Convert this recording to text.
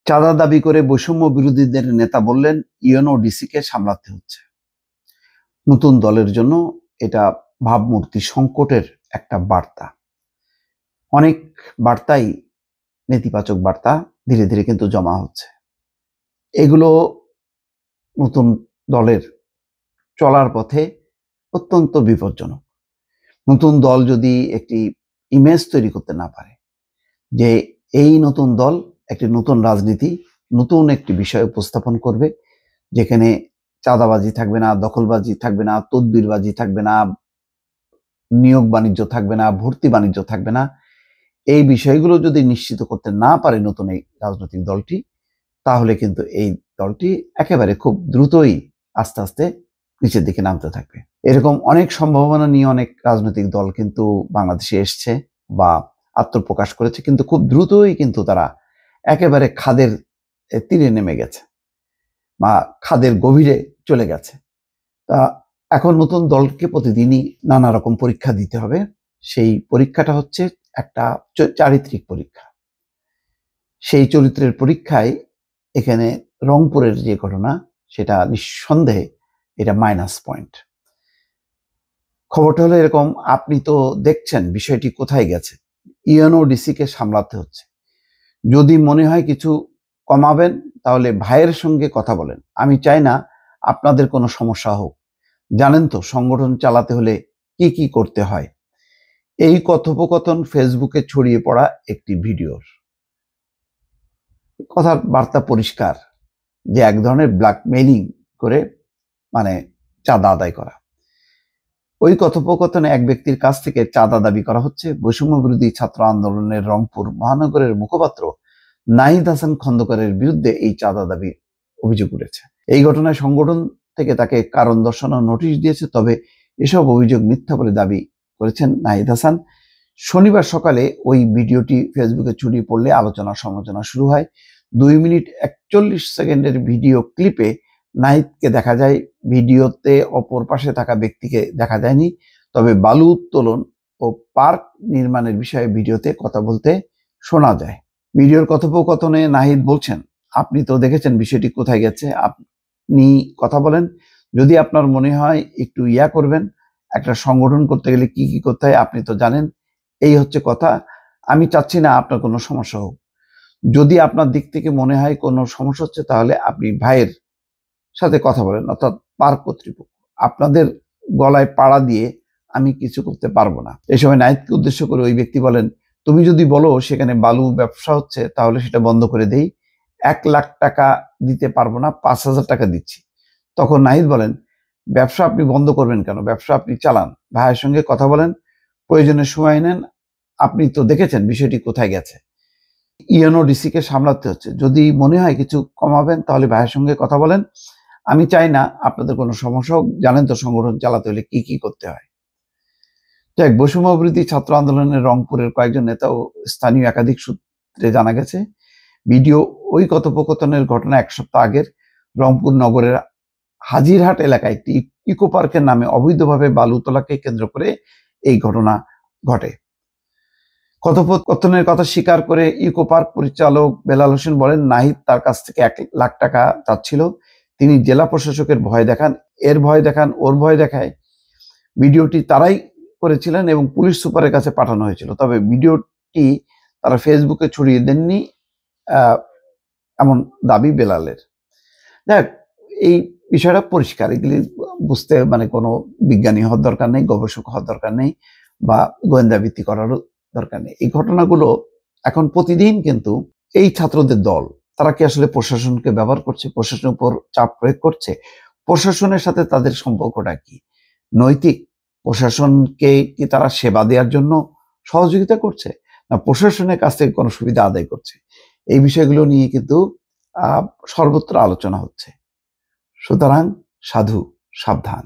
চাঁদা দাবি করে বৈষম্য বিরোধীদের নেতা বললেন ইউএনওডিসিকে সামলাতে হচ্ছে। নতুন দলের জন্য এটা ভাবমূর্তি সংকটের একটা বার্তা। অনেক বার্তাই নেতিবাচক বার্তা ধীরে ধীরে কিন্তু জমা হচ্ছে। এগুলো নতুন দলের চলার পথে অত্যন্ত বিপজ্জনক। নতুন দল যদি একটি ইমেজ তৈরি করতে না পারে যে এই নতুন দল একটি নতুন রাজনীতি, নতুন একটি বিষয় উপস্থাপন করবে, যেখানে চাঁদাবাজি থাকবে না, দখলবাজি থাকবে না, তদবিরবাজি থাকবে না, নিয়োগ বাণিজ্য থাকবে না, ভর্তি বাণিজ্য থাকবে না, এই বিষয়গুলো যদি নিশ্চিত করতে না পারে নতুন এই রাজনৈতিক দলটি, তাহলে কিন্তু এই দলটি একেবারে খুব দ্রুতই আস্তে আস্তে নিচের দিকে নামতে থাকবে। এরকম অনেক সম্ভাবনা নিয়ে অনেক রাজনৈতিক দল কিন্তু বাংলাদেশে এসছে বা আত্মপ্রকাশ করেছে, কিন্তু খুব দ্রুতই কিন্তু তারা একেবারে খাদের তীরে নেমে গেছে বা খাদের গভীরে চলে গেছে। তা এখন নতুন দলকে প্রতিদিনই নানা রকম পরীক্ষা দিতে হবে। সেই পরীক্ষাটা হচ্ছে একটা চারিত্রিক পরীক্ষা। সেই চরিত্রের পরীক্ষায় এখানে রংপুরের যে ঘটনা, সেটা নিঃসন্দেহে এটা মাইনাস পয়েন্ট। খবরটা হলো এরকম, আপনি তো দেখছেন বিষয়টি কোথায় গেছে। ইউএনওডিসিকে সামলাতে হচ্ছে। যদি মনে হয় কিছু কমাবেন, তাহলে ভাইয়ের সঙ্গে কথা বলেন। আমি চাই না আপনাদের কোনো সমস্যা হোক। জানেন তো সংগঠন চালাতে হলে কি কি করতে হয়। এই কথোপকথন ফেসবুকে ছড়িয়ে পড়া একটি ভিডিওর কথার বার্তা পরিষ্কার যে এক ধরনের ব্ল্যাকমেইলিং করে চাঁদা আদায় করা। ওই কথোপকথনে এক ব্যক্তির কাছ থেকে চাঁদা দাবি করা হচ্ছে। বৈষম্য বিরোধী ছাত্র আন্দোলনের রংপুর মহানগরের মুখপাত্র নাহিদ হাসান খন্দকারের বিরুদ্ধে এই চাঁদা দাবি অভিযোগ উঠেছে। এই ঘটনায় সংগঠন থেকে তাকে কারণ দর্শানোর নোটিশ দিয়েছে, তবে এসব অভিযোগ মিথ্যা বলে দাবি করেছেন নাহিদ হাসান। শনিবার সকালে ওই ভিডিওটি ফেসবুকে ছড়িয়ে পড়লে আলোচনা সমালোচনা শুরু হয়। 2 মিনিট 41 সেকেন্ডের ভিডিও ক্লিপে নাহিদকে দেখা যায়, ভিডিওতে অপর পাশে থাকা ব্যক্তিকে দেখা যায়নি। তবে বালু উত্তোলন ও পার্ক নির্মাণের বিষয়ে ভিডিওতে কথা বলতে শোনা যায়। ভিডিওর কথোপকথনে নাহিদ বলছেন, আপনি তো দেখেছেন বিষয়টি কোথায় গেছে, আপনি কথা বলেন। যদি আপনার মনে হয় একটু করবেন, একটা সংগঠন করতে গেলে কি কি করতে হয় আপনি তো জানেন। এই হচ্ছে কথা। আমি চাচ্ছি না আপনার কোনো সমস্যা হোক। যদি আপনার দিক থেকে মনে হয় কোনো সমস্যা হচ্ছে, তাহলে আপনি ভাইয়ের সাথে কথা বলেন, অর্থাৎ পার্ক কর্তৃপক্ষ। আপনাদের গলায় পাড়া দিয়ে আমি কিছু করতে পারবো না। এই সময় নাহিদকে উদ্দেশ্য করে ওই ব্যক্তি বলেন, তুমি যদি বলো সেখানে বালু ব্যবসা হচ্ছে, তাহলে সেটা বন্ধ করে দেই। 1 লাখ টাকা দিতে পারবো না, 5,000 টাকা দিচ্ছি। তখন নাহিদ বলেন, ব্যবসা আপনি বন্ধ করবেন কেন? ব্যবসা আপনি চালান, ভাইয়ের সঙ্গে কথা বলেন, প্রয়োজনে সময় নেন। আপনি তো দেখেছেন বিষয়টি কোথায় গেছে। ইউএনওডিসিকে সামলাতে হচ্ছে। যদি মনে হয় কিছু কমাবেন, তাহলে ভাইয়ের সঙ্গে কথা বলেন। আমি চাই না আপনাদের কোনো সমস্যা হোক। জানেন তো সংগঠন চালাতে হলে কি কি করতে হয়। যাক, বৈষম্য বিরোধী ছাত্র আন্দোলনের রংপুরের কয়েকজন নেতা ও স্থানীয় একাধিক সূত্রে জানা গেছে, ভিডিও ওই কথোপকথনের ঘটনা 1 সপ্তাহ আগের। রংপুর নগরের হাজিরহাট এলাকায় একটি ইকো পার্কের নামে অবৈধভাবে বালু তোলাকে কেন্দ্র করে এই ঘটনা ঘটে। কথোপকথনের কথা স্বীকার করে ইকো পার্ক পরিচালক বেলাল হোসেন বলেন, নাহিদ তার কাছ থেকে 1 লাখ টাকা চাচ্ছিল। তিনি জেলা প্রশাসকের ভয় দেখান, এর ভয় দেখান, ওর ভয় দেখায়। ভিডিওটি তারাই করেছিলেন এবং পুলিশ সুপারের কাছে পাঠানো হয়েছিল। তবে ভিডিওটি তারা ফেসবুকে ছড়িয়ে দেননি, এমন দাবি বেলালের। দেখ, এই বিষয়টা পরিষ্কার। এগুলি বুঝতে কোনো বিজ্ঞানী হওয়ার দরকার নেই, গবেষক হওয়ার দরকার নেই, বা গোয়েন্দা ভিত্তি করারও দরকার নেই। এই ঘটনাগুলো এখন প্রতিদিন কিন্তু এই ছাত্রদের দল, তারা কি আসলে প্রশাসনকে ব্যবহার করছে, প্রশাসনের উপর চাপ প্রয়োগ করছে? প্রশাসনের সাথে তাদের সম্পর্কটা কি? নৈতিক? প্রশাসনকে কি তারা সেবা দেওয়ার জন্য সহযোগিতা করছে, না প্রশাসনের কাছ থেকে কোনো সুবিধা আদায় করছে? এই বিষয়গুলো নিয়ে কিন্তু সর্বত্র আলোচনা হচ্ছে। সুতরাং সাধু সাবধান।